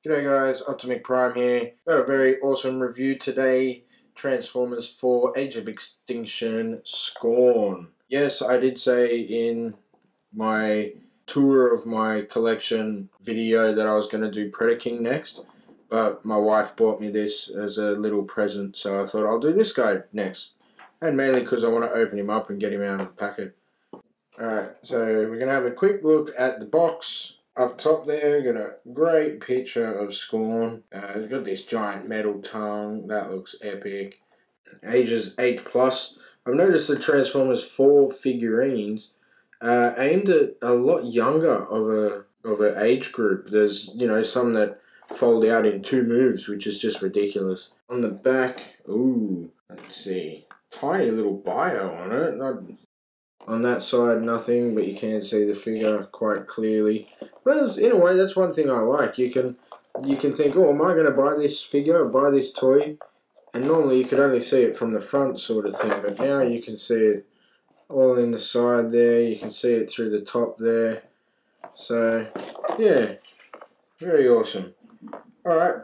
G'day guys, Optimic Prime here. Got a very awesome review today. Transformers 4 Age of Extinction Scorn. Yes, I did say in my tour of my collection video that I was going to do Predaking next, but my wife bought me this as a little present, so I thought I'll do this guy next. And mainly because I want to open him up and get him out of the packet. Alright, so we're going to have a quick look at the box. Up top there, got a great picture of Scorn. It's got this giant metal tongue. That looks epic. Ages 8 plus. I've noticed the Transformers 4 figurines aimed at a lot younger of a age group. There's, some that fold out in 2 moves, which is just ridiculous. On the back, ooh, let's see. Tiny little bio on it. On that side, nothing, but you can see the figure quite clearly. Well, in a way, that's one thing I like. You can think, oh, am I going to buy this figure or buy this toy? And normally you could only see it from the front sort of thing, but now you can see it all in the side there. You can see it through the top there. So, yeah, very awesome. Alright,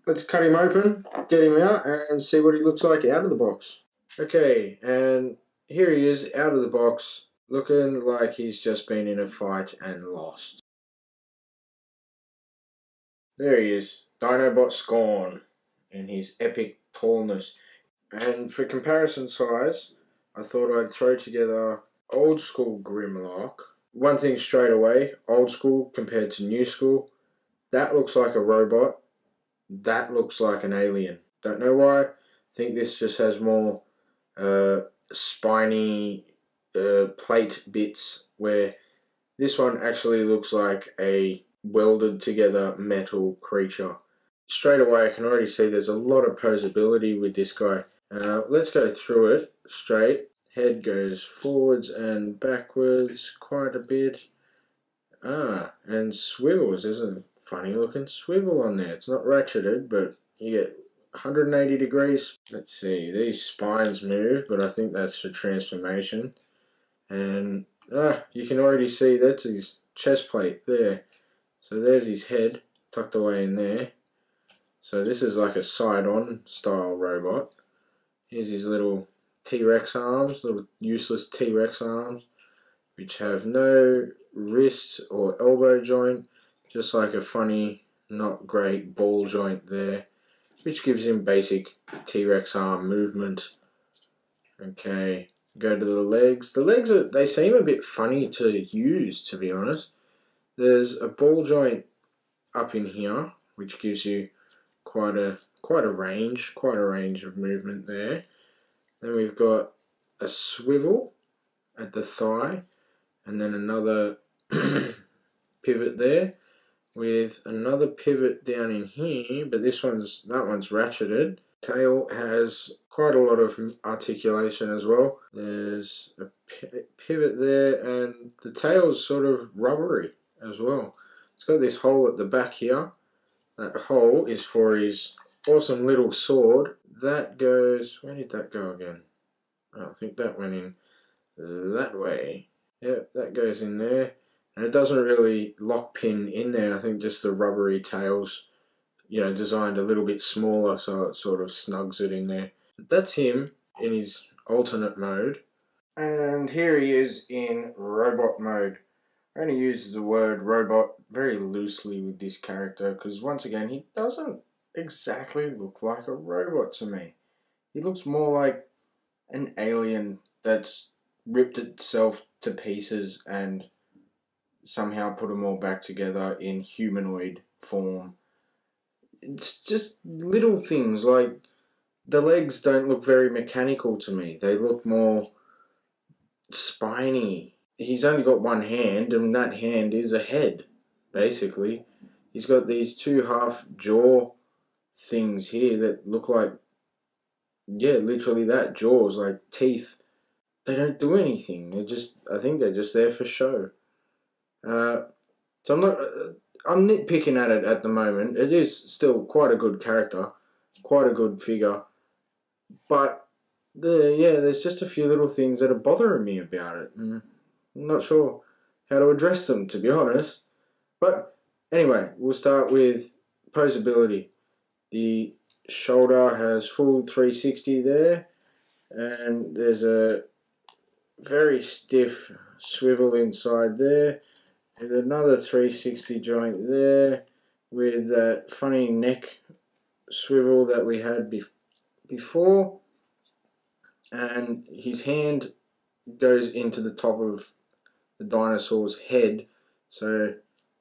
let's cut him open, get him out, and see what he looks like out of the box. Okay, and here he is out of the box, looking like he's just been in a fight and lost. There he is, Dinobot Scorn, in his epic tallness. And for comparison size, I thought I'd throw together old school Grimlock. One thing straight away, old school compared to new school, that looks like a robot, that looks like an alien. Don't know why, I think this just has more spiny plate bits, where this one actually looks like a welded together metal creature. Straight away I can already see there's a lot of posability with this guy. Let's go through it straight. Head goes forwards and backwards quite a bit. And swivels. There's a funny looking swivel on there. It's not ratcheted, but you get 180 degrees. Let's see, these spines move, but I think that's for transformation. And you can already see that's his chest plate there. So there's his head tucked away in there. So this is like a side-on style robot. Here's his little T-Rex arms, little useless T-Rex arms, which have no wrist or elbow joint, just like a funny, not great ball joint there, which gives him basic T-Rex arm movement. Okay, go to the legs. The legs, they seem a bit funny to use, to be honest. There's a ball joint up in here, which gives you quite a range of movement there. Then we've got a swivel at the thigh, and then another pivot there, with another pivot down in here, but that one's ratcheted. Tail has quite a lot of articulation as well. There's a pivot there, and the tail's sort of rubbery as well. It's got this hole at the back here. That hole is for his awesome little sword. That goes, where did that go again? I think that went in that way. Yep, that goes in there. And it doesn't really lock pin in there. I think just the rubbery tails, designed a little bit smaller, so it sort of snugs it in there. But that's him in his alternate mode. And here he is in robot mode. I only use the word robot very loosely with this character because, once again, he doesn't exactly look like a robot to me. He looks more like an alien that's ripped itself to pieces and somehow put them all back together in humanoid form. It's just little things like the legs don't look very mechanical to me. They look more spiny. He's only got one hand, and that hand is a head, basically. He's got these 2 half jaw things here that look like, literally that, jaws, like teeth. They don't do anything. I think they're just there for show. So I'm nitpicking at it at the moment. It is still quite a good character, quite a good figure, but there's just a few little things that are bothering me about it. I'm not sure how to address them, to be honest. But anyway, we'll start with posability. The shoulder has full 360 there, and there's a very stiff swivel inside there, and another 360 joint there with that funny neck swivel that we had before, and his hand goes into the top of the dinosaur's head, so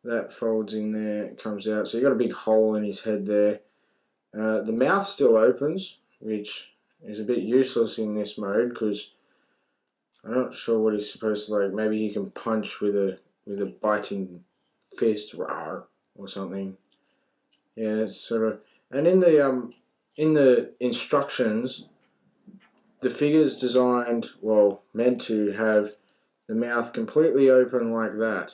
that folds in there, comes out, so you got a big hole in his head there. The mouth still opens, which is a bit useless in this mode because I'm not sure what he's supposed to, like, maybe he can punch with a biting fist, rawr, or something. Yeah, it's sort of. And in the instructions, the figure's designed, well, meant to have the mouth completely open like that.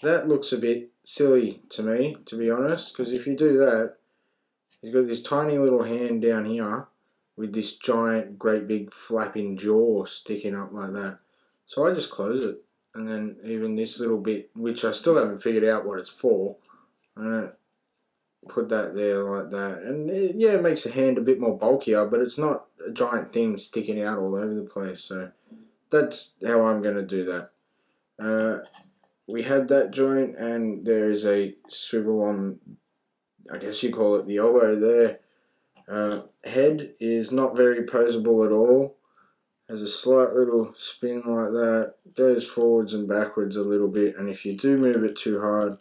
That looks a bit silly to me, to be honest, because if you do that, he's got this tiny little hand down here with this giant, great big flapping jaw sticking up like that. So I just close it, and then even this little bit, which I still haven't figured out what it's for, I'm gonna put that there like that, and yeah, it makes the hand a bit more bulkier, but it's not a giant thing sticking out all over the place. So that's how I'm going to do that. We had that joint, and there is a swivel on, I guess you call it the elbow there. Head is not very posable at all. Has a slight little spin like that, goes forwards and backwards a little bit, and if you do move it too hard,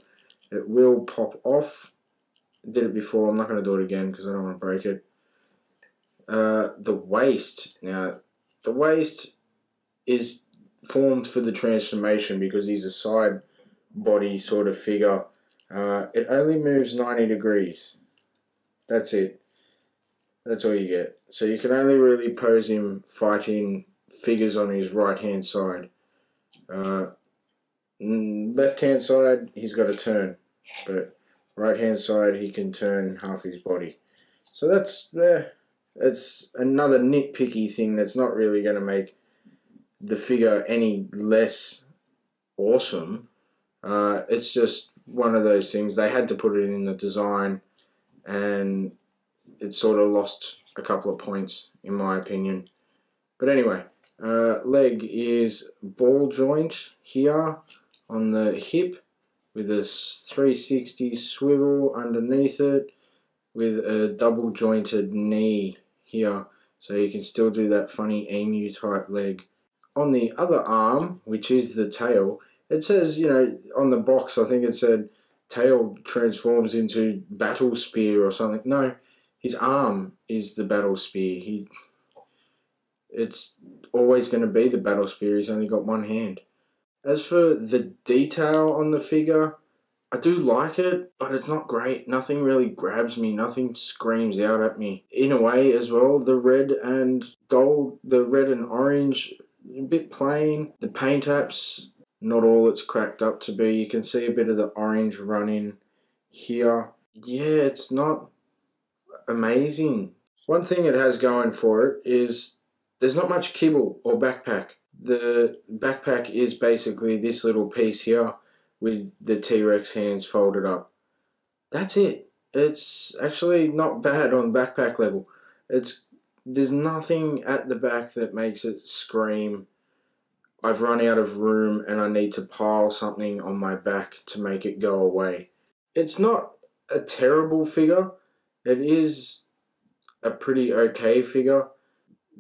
it will pop off. Did it before, I'm not going to do it again because I don't want to break it. The waist. Now, the waist is formed for the transformation because he's a side body sort of figure. It only moves 90 degrees. That's it. That's all you get. So you can only really pose him fighting figures on his right hand side. Left hand side, he's got to turn, but right hand side he can turn half his body. So that's it's another nitpicky thing that's not really going to make the figure any less awesome. It's just one of those things. They had to put it in the design, and it sort of lost a couple of points in my opinion. But anyway, leg is ball joint here on the hip, with a 360 swivel underneath it, with a double jointed knee here, so you can still do that funny emu type leg. On the other arm, which is the tail, it says, you know, on the box, I think it said tail transforms into battle spear or something. No, his arm is the battle spear. It's always going to be the battle spear. He's only got one hand. As for the detail on the figure, I do like it, but it's not great. Nothing really grabs me. Nothing screams out at me. In a way as well, the red and gold, the red and orange, a bit plain. The paint apps, not all it's cracked up to be. You can see a bit of the orange running here. Yeah, it's not amazing. One thing it has going for it is there's not much kibble or backpack. The backpack is basically this little piece here with the T-Rex hands folded up. That's it. It's actually not bad on backpack level. There's nothing at the back that makes it scream, I've run out of room and I need to pile something on my back to make it go away. It's not a terrible figure. It is a pretty okay figure.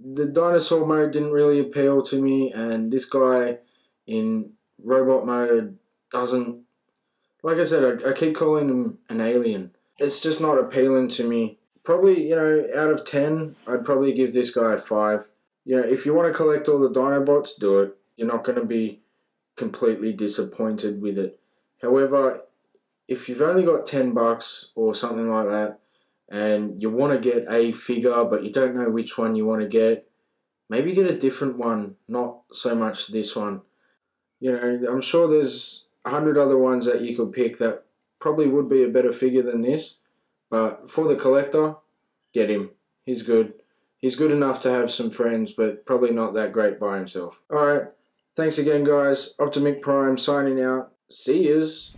The dinosaur mode didn't really appeal to me, and this guy in robot mode doesn't. Like I said, I keep calling him an alien. It's just not appealing to me. Probably, you know, out of 10, I'd probably give this guy a 5. You know, if you want to collect all the dinobots, do it. You're not going to be completely disappointed with it. However, if you've only got $10 or something like that, and you want to get a figure but you don't know which one you want to get, maybe get a different one, not so much this one. You know, I'm sure there's 100 other ones that you could pick that probably would be a better figure than this, but for the collector, get him. He's good. He's good enough to have some friends, but probably not that great by himself. Alright, thanks again guys. Optimic Prime signing out. See yous.